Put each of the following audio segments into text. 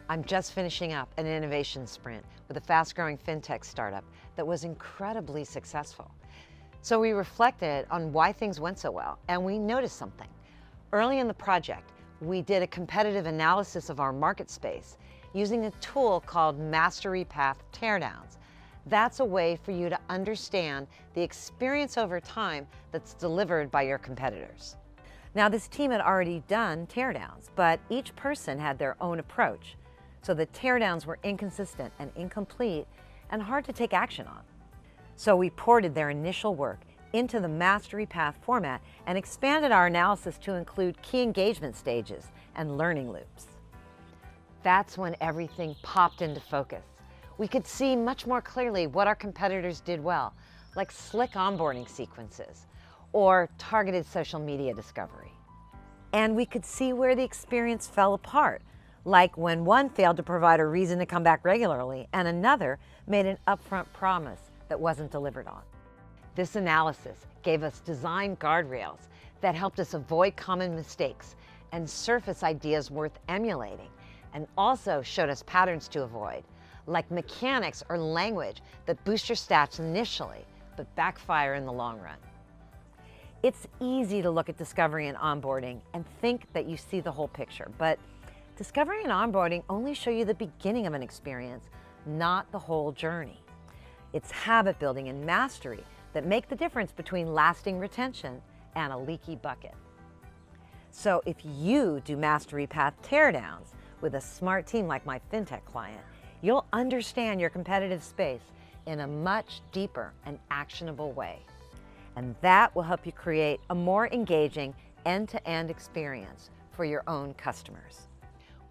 I'm just finishing up an innovation sprint with a fast-growing fintech startup that was incredibly successful. So we reflected on why things went so well, and we noticed something. Early in the project, we did a competitive analysis of our market space using a tool called Mastery Path Teardowns. That's a way for you to understand the experience over time that's delivered by your competitors. Now, this team had already done teardowns, but each person had their own approach. So the teardowns were inconsistent and incomplete and hard to take action on. So we ported their initial work into the Mastery Path format and expanded our analysis to include key engagement stages and learning loops. That's when everything popped into focus. We could see much more clearly what our competitors did well, like slick onboarding sequences or targeted social media discovery. And we could see where the experience fell apart, like when one failed to provide a reason to come back regularly and another made an upfront promise that wasn't delivered on. This analysis gave us design guardrails that helped us avoid common mistakes and surface ideas worth emulating, and also showed us patterns to avoid, like mechanics or language that boost your stats initially, but backfire in the long run. It's easy to look at discovery and onboarding and think that you see the whole picture, but discovery and onboarding only show you the beginning of an experience, not the whole journey. It's habit building and mastery that make the difference between lasting retention and a leaky bucket. So if you do Mastery Path Teardowns with a smart team like my fintech client, you'll understand your competitive space in a much deeper and actionable way. And that will help you create a more engaging end-to-end experience for your own customers.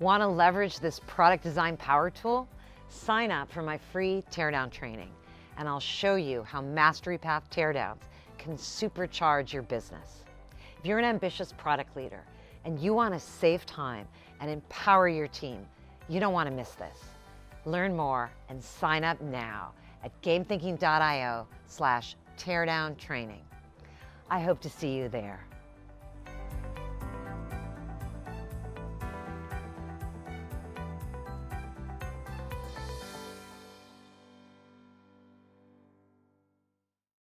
Want to leverage this product design power tool? Sign up for my free teardown training, and I'll show you how Mastery Path Teardowns can supercharge your business. If you're an ambitious product leader and you want to save time and empower your team, you don't want to miss this. Learn more and sign up now at gamethinking.io/teardown training. I hope to see you there.